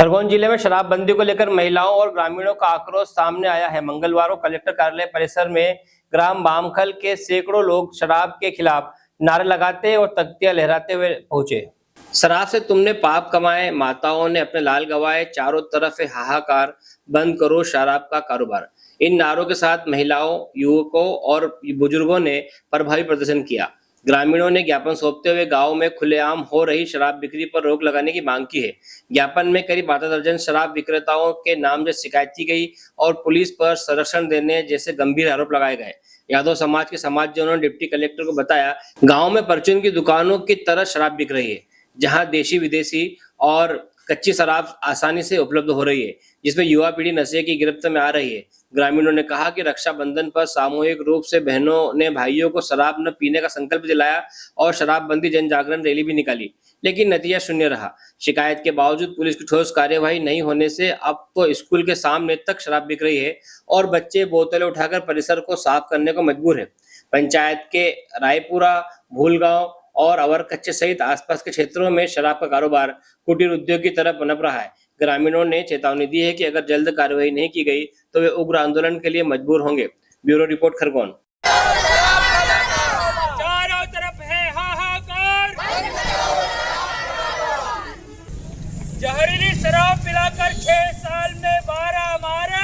खरगोन जिले में शराबबंदी को लेकर महिलाओं और ग्रामीणों का आक्रोश सामने आया है। मंगलवार को कलेक्टर कार्यालय परिसर में ग्राम बामखल के सैकड़ों लोग शराब के खिलाफ नारे लगाते और तख्तियां लहराते हुए पहुंचे। शराब से तुमने पाप कमाए, माताओं ने अपने लाल गवाए, चारों तरफ है हाहाकार, बंद करो शराब का कारोबार। इन नारों के साथ महिलाओं, युवकों और बुजुर्गों ने प्रभावी प्रदर्शन किया। ग्रामीणों ने ज्ञापन सौंपते हुए गांव में खुलेआम हो रही शराब बिक्री पर रोक लगाने की मांग की है। ज्ञापन में करीब आधा दर्जन शराब विक्रेताओं के नाम से शिकायत की गई और पुलिस पर संरक्षण देने जैसे गंभीर आरोप लगाए गए। यादव समाज के समाजजनों ने डिप्टी कलेक्टर को बताया, गांव में परचून की दुकानों की तरह शराब बिक रही है, जहां देशी विदेशी और कच्ची शराब आसानी से उपलब्ध हो रही है, जिसमें युवा पीढ़ी नशे की गिरफ्त में आ रही है। ग्रामीणों ने कहा कि रक्षाबंधन पर सामूहिक रूप से बहनों ने भाइयों को शराब न पीने का संकल्प दिलाया और शराबबंदी जन जागरण रैली भी निकाली, लेकिन नतीजा शून्य रहा। शिकायत के बावजूद पुलिस की ठोस कार्यवाही नहीं होने से अब तो स्कूल के सामने तक शराब बिक रही है और बच्चे बोतलें उठाकर परिसर को साफ करने को मजबूर है। पंचायत के रायपुरा, भूलगांव और अवर कच्चे सहित आसपास के क्षेत्रों में शराब का कारोबार कुटीर उद्योग की तरह पनप रहा है। ग्रामीणों ने चेतावनी दी है कि अगर जल्द कार्रवाई नहीं की गई तो वे उग्र आंदोलन के लिए मजबूर होंगे। Bureau report, Khargone. चारों तरफ है हाहाकार, जहरीली शराब पिलाकर 6 साल में 12 मारे।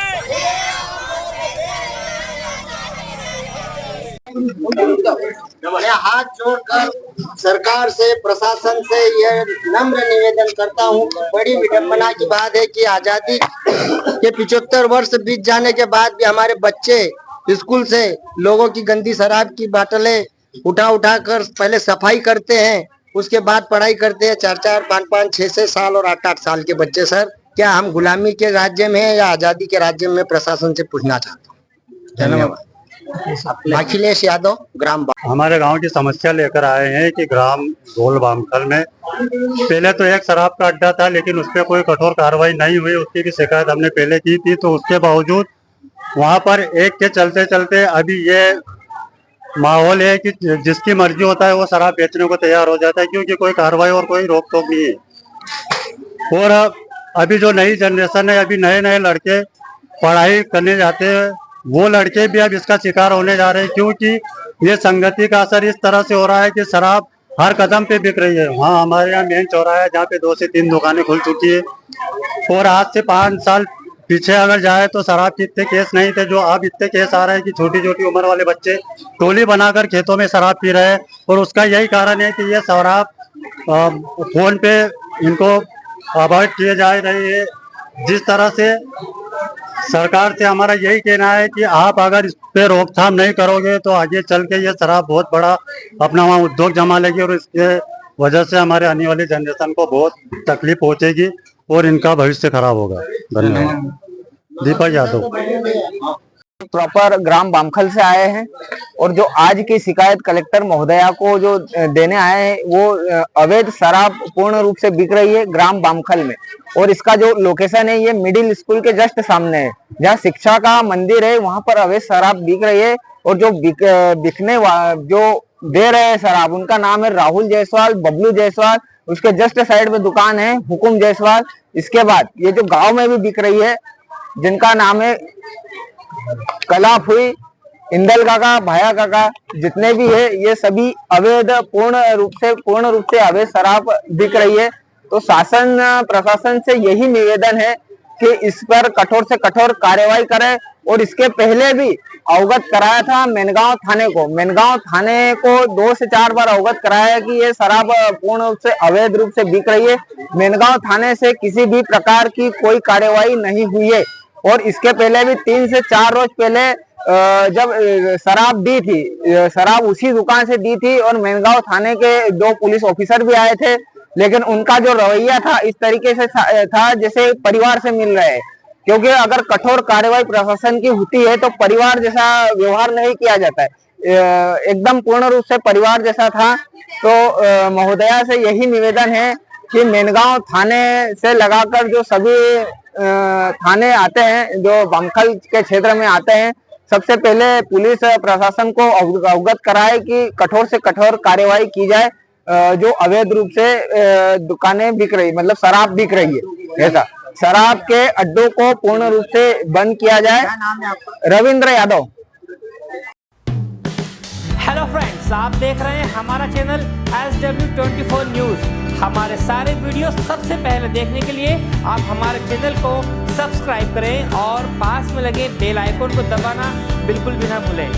मैं हाथ जोड़कर सरकार से, प्रशासन से यह नम्र निवेदन करता हूँ कि बड़ी विडंबना की बात है कि आजादी के 75 वर्ष बीत जाने के बाद भी हमारे बच्चे स्कूल से लोगों की गंदी शराब की बोतलें उठा कर पहले सफाई करते हैं, उसके बाद पढ़ाई करते हैं। 4-4, 5-5, 6-6 साल और 8-8 साल के बच्चे। सर, क्या हम गुलामी के राज्य में हैं या आजादी के राज्य में? प्रशासन से पूछना चाहता हूँ। धन्यवाद। अखिलेश यादव, ग्राम हमारे गांव की समस्या लेकर आए हैं कि ग्राम गोल बामखल में पहले तो एक शराब का अड्डा था, लेकिन उस पर कोई कठोर कार्रवाई नहीं हुई। उसकी भी शिकायत हमने पहले की थी, तो उसके बावजूद वहां पर एक के चलते चलते अभी ये माहौल है कि जिसकी मर्जी होता है वो शराब बेचने को तैयार हो जाता है, क्योंकि कोई कार्रवाई और कोई रोक टोक नहीं है। और अभी जो नई जनरेशन है, अभी नए नए लड़के पढ़ाई करने जाते हैं, वो लड़के भी अब इसका शिकार होने जा रहे हैं, क्योंकि ये संगति का असर इस तरह से हो रहा है कि शराब हर कदम पे बिक रही है। हाँ, हमारे यहाँ मेन चौराहा है जहाँ पे 2 से 3 दुकानें खुल चुकी है, और आज से 5 साल पीछे अगर जाए तो शराब के इतने केस नहीं थे जो अब इतने केस आ रहे हैं कि छोटी छोटी उम्र वाले बच्चे टोली बनाकर खेतों में शराब पी रहे हैं। और उसका यही कारण है कि ये शराब फोन पे इनको अवॉइड किए जा रही है। जिस तरह से सरकार से हमारा यही कहना है कि आप अगर इस पे रोकथाम नहीं करोगे तो आगे चल के ये शराब बहुत बड़ा अपना वहाँ उद्योग जमा लेगी, और इसके वजह से हमारे आने वाली जनरेशन को बहुत तकलीफ पहुंचेगी और इनका भविष्य खराब होगा। धन्यवाद। दीपक यादव, प्रॉपर ग्राम बामखल से आए हैं, और जो आज की शिकायत कलेक्टर महोदया को जो देने आए हैं वो अवैध शराब पूर्ण रूप से बिक रही है ग्राम बामखल में। और इसका जो लोकेशन है ये मिडिल स्कूल के जस्ट सामने है, जहाँ शिक्षा का मंदिर है, वहां पर अवैध शराब बिक रही है। और जो बिकने जो दे रहे हैं शराब, उनका नाम है राहुल जायसवाल, बबलू जायसवाल। उसके जस्ट साइड में दुकान है हुकुम जायसवाल। इसके बाद ये जो गाँव में भी बिक रही है, जिनका नाम है कला फुई, इंदल काका, भाया काका, जितने भी है ये सभी अवैध पूर्ण रूप से अवैध शराब बिक रही है। तो शासन प्रशासन से यही निवेदन है कि इस पर कठोर से कठोर कार्रवाई करें। और इसके पहले भी अवगत कराया था मेनगांव थाने को। मेनगांव थाने को 2 से 4 बार अवगत कराया है कि ये शराब पूर्ण रूप से अवैध रूप से बिक रही है। मेनगांव थाने से किसी भी प्रकार की कोई कार्रवाई नहीं हुई है। और इसके पहले भी 3 से 4 रोज पहले जब शराब दी थी, शराब उसी दुकान से दी थी, और मेनगांव थाने के 2 पुलिस ऑफिसर भी आए थे, लेकिन उनका जो रवैया था इस तरीके से था जैसे परिवार से मिल रहे हैं। क्योंकि अगर कठोर कार्रवाई प्रशासन की होती है तो परिवार जैसा व्यवहार नहीं किया जाता है, एकदम पूर्ण रूप से परिवार जैसा था। तो महोदया से यही निवेदन है कि मेनगांव थाने से लगाकर जो सभी थाने आते हैं, जो बामखल के क्षेत्र में आते हैं, सबसे पहले पुलिस प्रशासन को अवगत कराए कि कठोर से कठोर कार्यवाही की जाए, जो अवैध रूप से दुकानें बिक रही, मतलब शराब बिक रही है, ऐसा। शराब के अड्डों को पूर्ण रूप से बंद किया जाए। रविंद्र यादव। हेलो फ्रेंड्स, आप देख रहे हैं हमारा चैनल SW24 न्यूज। हमारे सारे वीडियो सबसे पहले देखने के लिए आप हमारे चैनल को सब्सक्राइब करें और पास में लगे बेल आइकन को दबाना बिल्कुल भी ना भूलें।